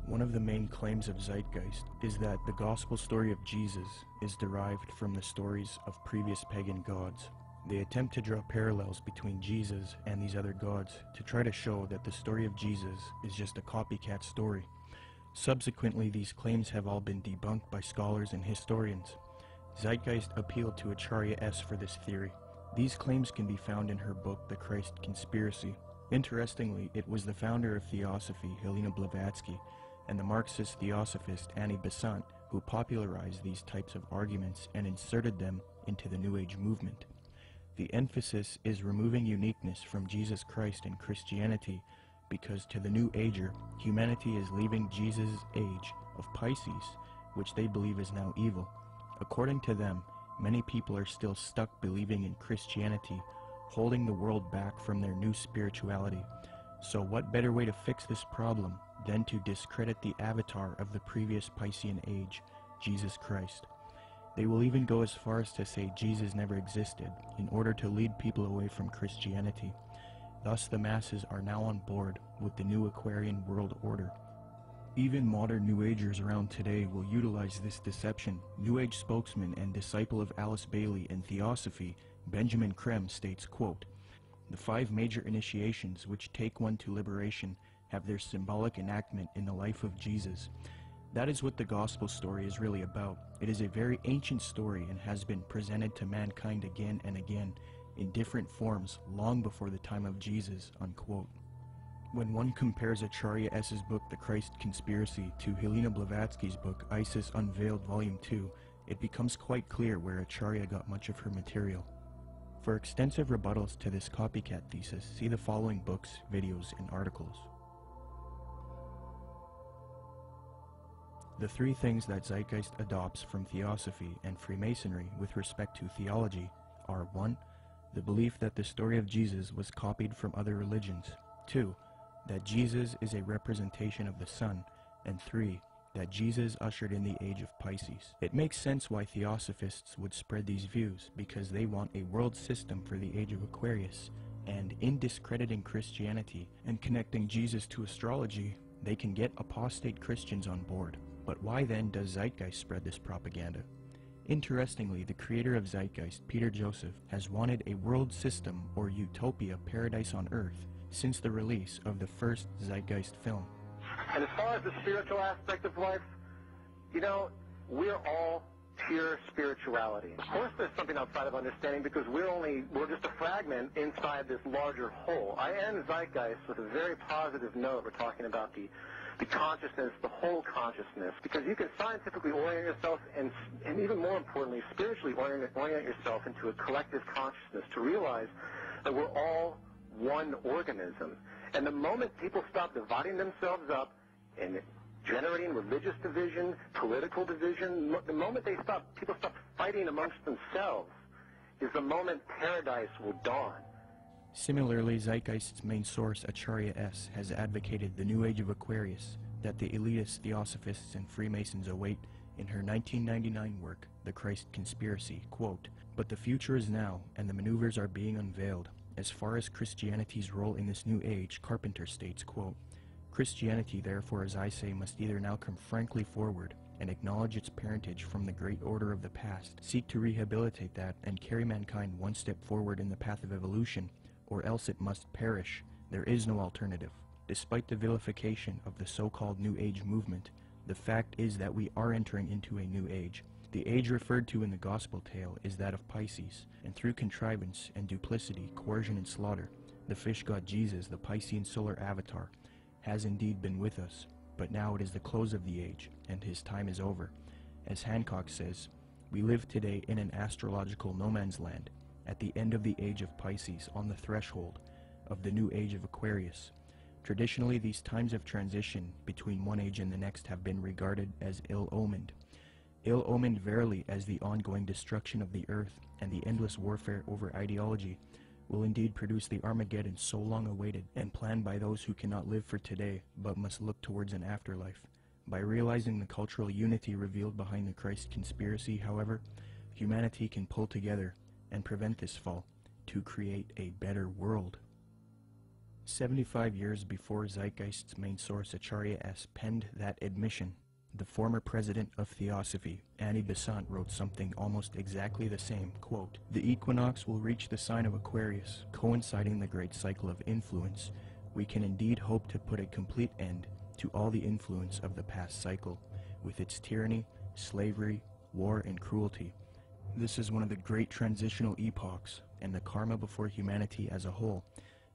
One of the main claims of Zeitgeist is that the gospel story of Jesus is derived from the stories of previous pagan gods. They attempt to draw parallels between Jesus and these other gods to try to show that the story of Jesus is just a copycat story. Subsequently, these claims have all been debunked by scholars and historians. Zeitgeist appealed to Acharya S. for this theory. These claims can be found in her book, The Christ Conspiracy. Interestingly, it was the founder of Theosophy, Helena Blavatsky, and the Marxist Theosophist Annie Besant who popularized these types of arguments and inserted them into the New Age movement. The emphasis is removing uniqueness from Jesus Christ and Christianity because to the New Ager, humanity is leaving Jesus' age of Pisces, which they believe is now evil. According to them, many people are still stuck believing in Christianity, holding the world back from their new spirituality. So what better way to fix this problem than to discredit the avatar of the previous Piscean age, Jesus Christ? They will even go as far as to say Jesus never existed in order to lead people away from Christianity. Thus the masses are now on board with the new Aquarian world order. Even modern New Agers around today will utilize this deception. New Age spokesman and disciple of Alice Bailey in Theosophy, Benjamin Creme states, quote, "The 5 major initiations which take one to liberation have their symbolic enactment in the life of Jesus." That is what the gospel story is really about. It is a very ancient story and has been presented to mankind again and again in different forms long before the time of Jesus, unquote. When one compares Acharya S.'s book The Christ Conspiracy to Helena Blavatsky's book Isis Unveiled Volume 2, it becomes quite clear where Acharya got much of her material. For extensive rebuttals to this copycat thesis, see the following books, videos, and articles. The 3 things that Zeitgeist adopts from Theosophy and Freemasonry with respect to theology are 1. The belief that the story of Jesus was copied from other religions, 2. That Jesus is a representation of the sun, and 3. That Jesus ushered in the age of Pisces. It makes sense why Theosophists would spread these views, because they want a world system for the age of Aquarius, and in discrediting Christianity and connecting Jesus to astrology, they can get apostate Christians on board. But why then does Zeitgeist spread this propaganda? Interestingly, the creator of Zeitgeist, Peter Joseph, has wanted a world system or utopia paradise on Earth since the release of the first Zeitgeist film. And as far as the spiritual aspect of life, you know, we're all pure spirituality. Of course there's something outside of understanding because we're just a fragment inside this larger whole. I end Zeitgeist with a very positive note. We're talking about the consciousness, the whole consciousness, because you can scientifically orient yourself and even more importantly, spiritually orient yourself into a collective consciousness to realize that we're all one organism. And the moment people stop dividing themselves up and generating religious division, political division, the moment people stop fighting amongst themselves is the moment paradise will dawn. Similarly, Zeitgeist's main source, Acharya S., has advocated the New Age of Aquarius that the elitist Theosophists and Freemasons await in her 1999 work, The Christ Conspiracy, quote, "But the future is now, and the maneuvers are being unveiled. As far as Christianity's role in this new age, Carpenter states, quote, Christianity, therefore, as I say, must either now come frankly forward and acknowledge its parentage from the great order of the past, seek to rehabilitate that, and carry mankind one step forward in the path of evolution, or else it must perish. There is no alternative. Despite the vilification of the so-called New Age movement, the fact is that we are entering into a new age. The age referred to in the gospel tale is that of Pisces, and through contrivance and duplicity, coercion and slaughter, the fish god Jesus, the Piscean solar avatar, has indeed been with us, but now it is the close of the age, and his time is over. As Hancock says, we live today in an astrological no man's land, at the end of the age of Pisces, on the threshold of the new age of Aquarius. Traditionally, these times of transition between one age and the next have been regarded as ill-omened. Ill-omened verily, as the ongoing destruction of the earth and the endless warfare over ideology will indeed produce the Armageddon so long awaited and planned by those who cannot live for today but must look towards an afterlife. By realizing the cultural unity revealed behind the Christ Conspiracy, however, humanity can pull together and prevent this fall to create a better world. 75 years before Zeitgeist's main source Acharya S. penned that admission, the former president of Theosophy, Annie Besant, wrote something almost exactly the same, quote, "The equinox will reach the sign of Aquarius, coinciding the great cycle of influence. We can indeed hope to put a complete end to all the influence of the past cycle, with its tyranny, slavery, war, and cruelty. This is one of the great transitional epochs, and the karma before humanity as a whole,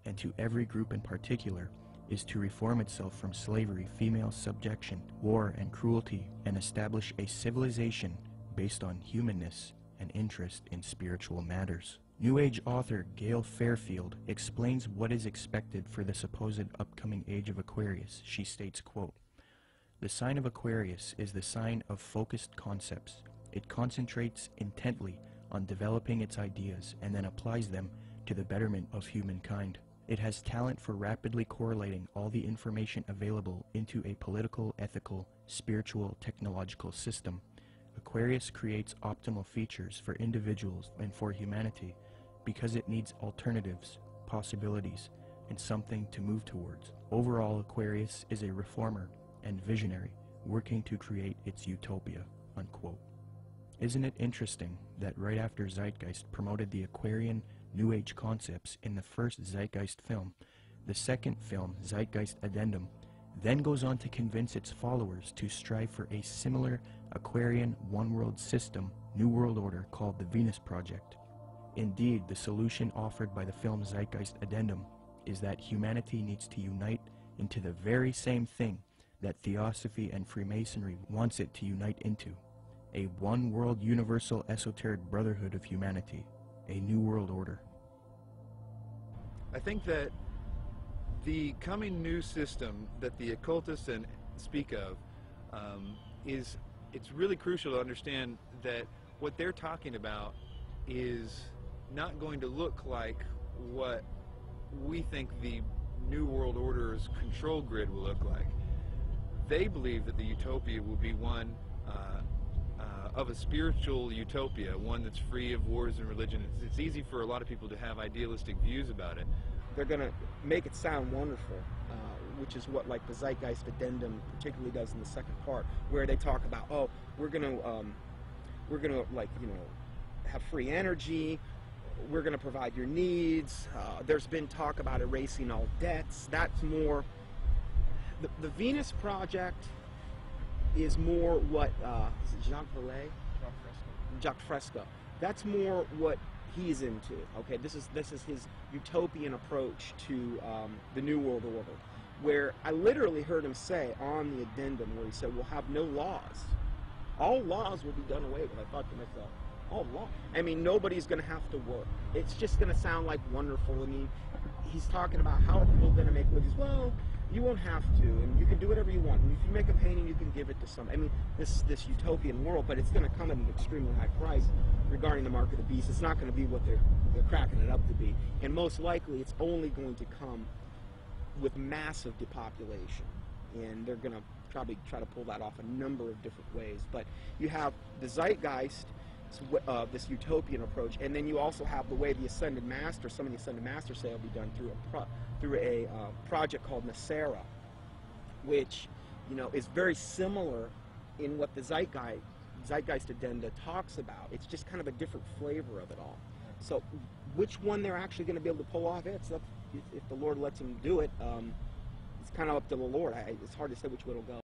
and to every group in particular, is to reform itself from slavery, female subjection, war, and cruelty, and establish a civilization based on humanness and interest in spiritual matters." New Age author Gail Fairfield explains what is expected for the supposed upcoming age of Aquarius. She states, quote, "The sign of Aquarius is the sign of focused concepts. It concentrates intently on developing its ideas and then applies them to the betterment of humankind. It has talent for rapidly correlating all the information available into a political, ethical, spiritual, technological system. Aquarius creates optimal features for individuals and for humanity because it needs alternatives, possibilities, and something to move towards. Overall, Aquarius is a reformer and visionary working to create its utopia," unquote. Isn't it interesting that right after Zeitgeist promoted the Aquarian New Age concepts in the first Zeitgeist film, the second film, Zeitgeist Addendum, then goes on to convince its followers to strive for a similar Aquarian one-world system, New World Order, called the Venus Project. Indeed, the solution offered by the film Zeitgeist Addendum is that humanity needs to unite into the very same thing that Theosophy and Freemasonry wants it to unite into: a one-world universal esoteric brotherhood of humanity, a new world order. I think that the coming new system that the occultists speak of it's really crucial to understand that what they're talking about is not going to look like what we think the New World Order's control grid will look like. They believe that the utopia will be one of a spiritual utopia, one that's free of wars and religion. It's easy for a lot of people to have idealistic views about it. They're going to make it sound wonderful, which is what like the Zeitgeist Addendum particularly does in the second part, where they talk about, oh, we're going to like, you know, have free energy, we're going to provide your needs. There's been talk about erasing all debts. That's more the Venus Project is more what is it Jacques Vallée? Jacques Fresco. That's more what he's into. Okay, this is his utopian approach to the New World Order, where I literally heard him say on the addendum, where he said, "We'll have no laws. All laws will be done away with." I thought to myself, all law? I mean, nobody's going to have to work. It's just going to sound like wonderful. I mean, he's talking about how are people going to make movies. Well, you won't have to, and you can do whatever you want. And if you make a painting, you can give it to somebody. I mean, this utopian world, but it's going to come at an extremely high price regarding the mark of the beast. It's not going to be what they're cracking it up to be, and most likely, it's only going to come with massive depopulation, and they're going to probably try to pull that off a number of different ways. But you have the Zeitgeist, this utopian approach, and then you also have the way the Ascended Master, some of the Ascended Masters say will be done through a project called Nasera, which, you know, is very similar in what the Zeitgeist Addenda talks about. It's just kind of a different flavor of it all. So which one they're actually going to be able to pull off, it's up, if the Lord lets them do it, it's kind of up to the Lord. It's hard to say which way it'll go.